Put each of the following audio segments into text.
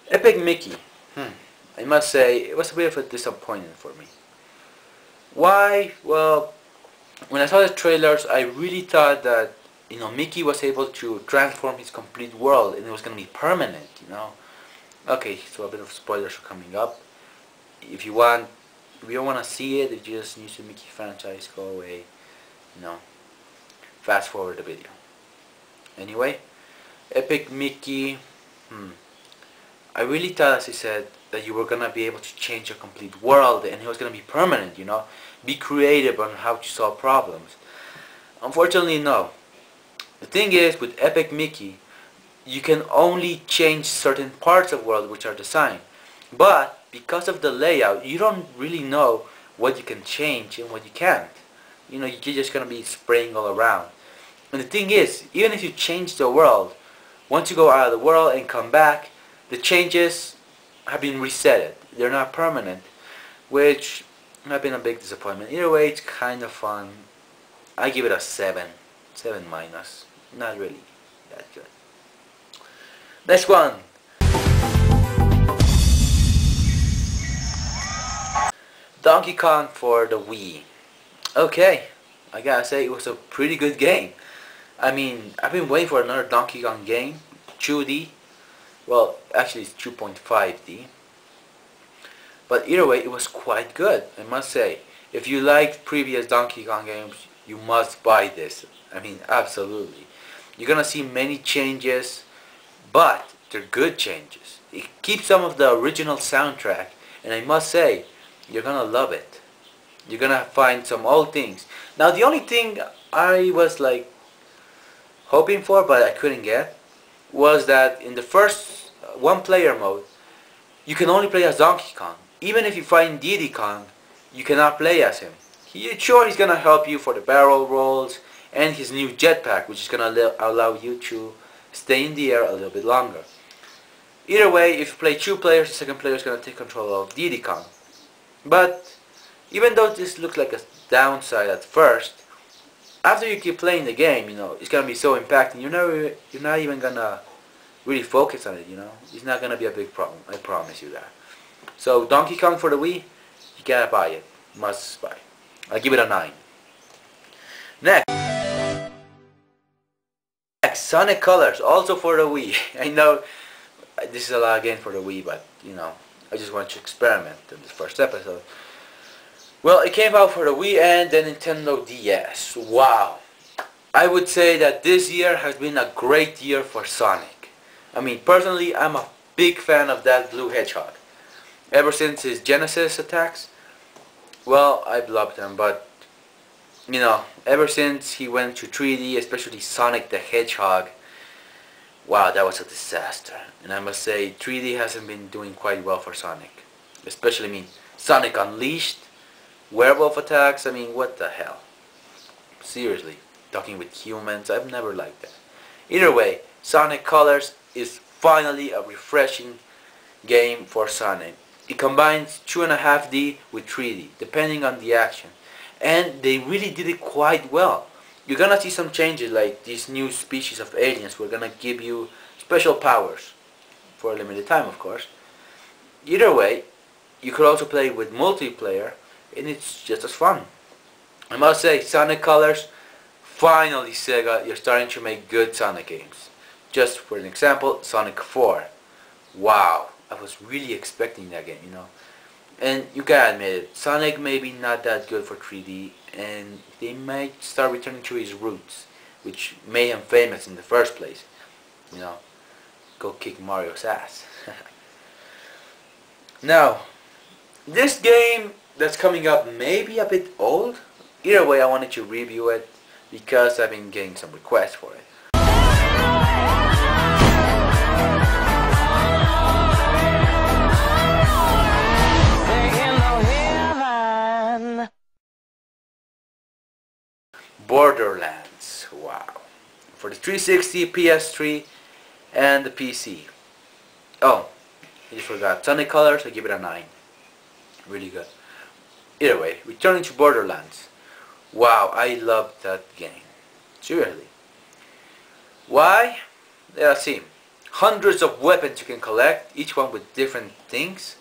Epic Mickey. I must say, it was a bit of a disappointment for me. Why? Well, when I saw the trailers, I really thought that, Mickey was able to transform his complete world and it was going to be permanent. Okay, so a bit of spoilers are coming up. If you want, if you don't want to see it, if you just new to Mickey franchise, go away. You know, fast forward the video. Anyway, Epic Mickey. I really thought, as I said, that you were gonna be able to change your complete world and it was gonna be permanent. Be creative on how to solve problems. Unfortunately, no. The thing is, with Epic Mickey, you can only change certain parts of the world which are designed. But because of the layout, you don't really know what you can change and what you can't. You're just gonna be spraying all around. And the thing is, even if you change the world, once you go out of the world and come back, the changes have been resetted. They're not permanent, which have been a big disappointment. Either way, it's kind of fun. I give it a 7. 7 minus. Not really that good. Next one. Donkey Kong for the Wii. Okay, I gotta say it was a pretty good game. I mean, I've been waiting for another Donkey Kong game, 2D. Well, actually it's 2.5D. But either way, it was quite good, I must say. If you liked previous Donkey Kong games, you must buy this. I mean, absolutely. You're gonna see many changes, but they're good changes. It keeps some of the original soundtrack, and I must say, you're gonna love it. You're gonna find some old things. Now, the only thing I was like hoping for, but I couldn't get, was that in the first one-player mode, you can only play as Donkey Kong. Even if you find Diddy Kong, you cannot play as him. Sure, he's gonna help you for the barrel rolls and his new jetpack, which is gonna allow you to stay in the air a little bit longer. Either way, if you play 2 players, the second player is gonna take control of Diddy Kong. But even though this looks like a downside at first, after you keep playing the game, it's gonna be so impacting. You're not even gonna really focus on it. It's not gonna be a big problem. I promise you that. So Donkey Kong for the Wii, you gotta buy it. Must buy. I give it a 9. Next, Sonic Colors, also for the Wii. I know this is a lot of games for the Wii, but I just want to experiment in this first episode. Well, it came out for the Wii and the Nintendo DS. Wow. I would say that this year has been a great year for Sonic. I mean, personally, I'm a big fan of that blue hedgehog. Ever since his Genesis attacks, well, I've loved him, but ever since he went to 3D, especially Sonic the Hedgehog, wow, that was a disaster. And I must say, 3D hasn't been doing quite well for Sonic. Especially, Sonic Unleashed, werewolf attacks, what the hell? Seriously, talking with humans, I've never liked that. Either way, Sonic Colors is finally a refreshing game for Sonic. It combines 2.5D with 3D, depending on the action. And they really did it quite well. You're gonna see some changes, like these new species of aliens who are gonna give you special powers. For a limited time, of course. Either way, you could also play with multiplayer, and it's just as fun. I must say, Sonic Colors, finally Sega, you're starting to make good Sonic games. Just for an example, Sonic 4. Wow, I was really expecting that game, And you gotta admit it, Sonic maybe not that good for 3D, and they might start returning to his roots, which made him famous in the first place. Go kick Mario's ass. Now, this game that's coming up may be a bit old. Either way, I wanted to review it because I've been getting some requests for it. Borderlands. Wow. For the 360, PS3, and the PC. Oh, I just forgot. Sonic Colors, I give it a 9. Really good. Either way, returning to Borderlands. Wow, I loved that game. Seriously. Why? Let's see. Hundreds of weapons you can collect, each one with different things.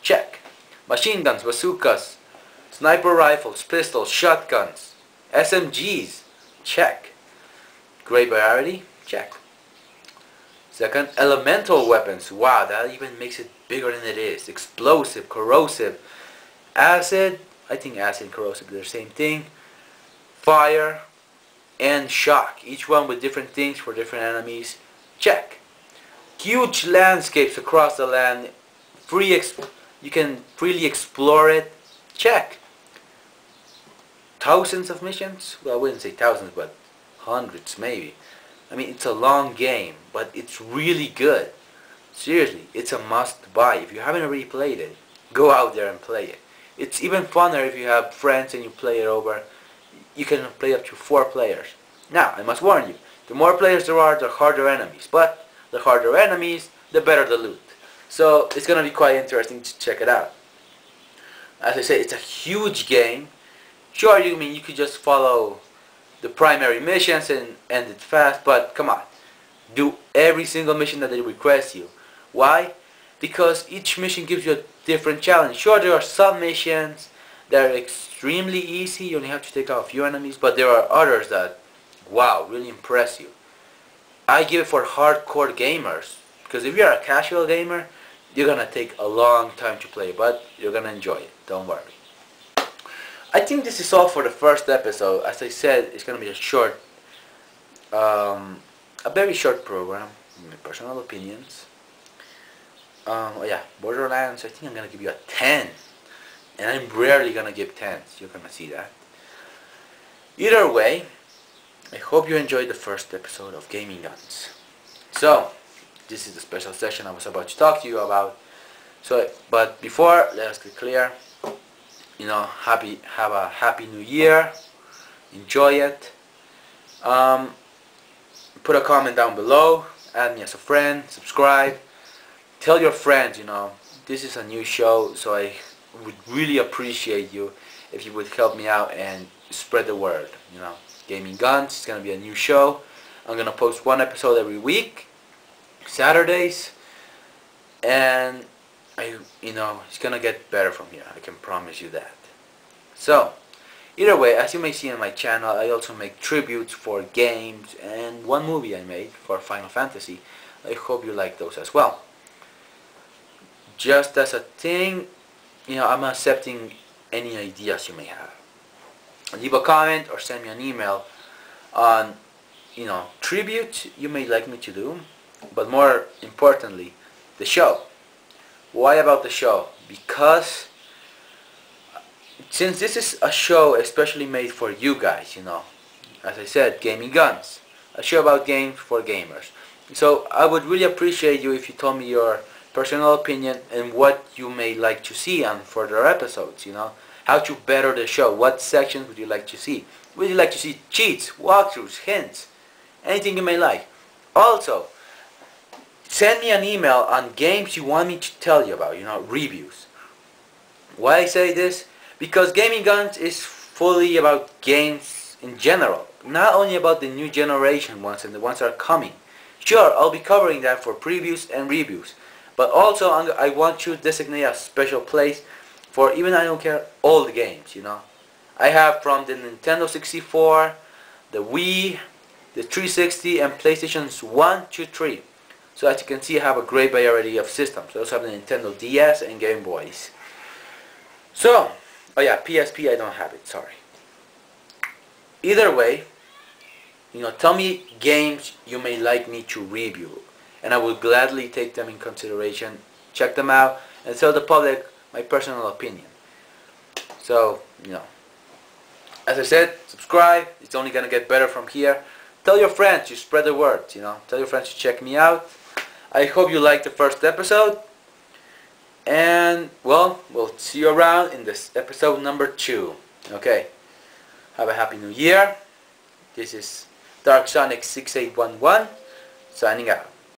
Check. Machine guns, bazookas, sniper rifles, pistols, shotguns, SMGs. Check. Great variety. Check. Second, elemental weapons. Wow, that even makes it bigger than it is. Explosive, corrosive, acid. I think acid and corrosive are the same thing. Fire and shock. Each one with different things for different enemies. Check. Huge landscapes across the land. You can freely explore it. Check. Thousands of missions? Well, I wouldn't say thousands, but hundreds maybe. I mean, it's a long game, but it's really good. Seriously, it's a must buy. If you haven't already played it, go out there and play it. It's even funner if you have friends and you play it over. You can play up to 4 players. Now, I must warn you, the more players there are, the harder enemies. But the harder enemies, the better the loot. So it's going to be quite interesting to check it out. As I say, it's a huge game. Sure, you could just follow the primary missions and end it fast, but come on. Do every single mission that they request you. Why? Because each mission gives you a different challenge. Sure, there are some missions that are extremely easy. You only have to take out a few enemies, but there are others that, wow, really impress you. I give it for hardcore gamers, because if you're a casual gamer, you're gonna take a long time to play, but you're gonna enjoy it. Don't worry. I think this is all for the first episode. As I said, it's gonna be a short, a very short program. My personal opinions. Oh yeah, Borderlands. I think I'm gonna give you a 10, and I'm rarely gonna give 10s. You're gonna see that. Either way, I hope you enjoyed the first episode of Gaming Guns. So, this is the special session I was about to talk to you about. So, but before, let us get clear. Have a happy new year. Enjoy it. Put a comment down below. Add me as a friend. Subscribe. Tell your friends, this is a new show, so I would really appreciate you if you would help me out and spread the word. Gaming Guns is gonna be a new show. I'm gonna post 1 episode every week, Saturdays, and it's gonna get better from here. I can promise you that. So, either way, as you may see on my channel, I also make tributes for games and 1 movie I made for Final Fantasy. I hope you like those as well. Just as a thing, I'm accepting any ideas you may have. Leave a comment or send me an email on, tribute you may like me to do, but more importantly, the show. Why about the show? Because since this is a show especially made for you guys, as I said, Gaming Guns, a show about games for gamers. So I would really appreciate you if you told me your personal opinion and what you may like to see on further episodes, how to better the show. What sections would you like to see? Would you like to see cheats, walkthroughs, hints, anything you may like? Also, send me an email on games you want me to tell you about, reviews. Why I say this? Because Gaming Guns is fully about games in general, not only about the new generation ones and the ones that are coming. Sure, I'll be covering that for previews and reviews, but also I want to designate a special place for even I don't care old games, I have from the Nintendo 64, the Wii, the 360 and PlayStations 1, 2, 3. So as you can see, I have a great variety of systems. I also have the Nintendo DS and Game Boys. So, oh yeah, PSP I don't have it, sorry. Either way, tell me games you may like me to review, and I will gladly take them in consideration, check them out, and tell the public my personal opinion. So, as I said, subscribe. It's only gonna get better from here. Tell your friends, you spread the word, Tell your friends to check me out. I hope you liked the first episode. And, well, we'll see you around in this episode number 2. Okay. Have a happy new year. This is Dark Sonic 6811 signing out.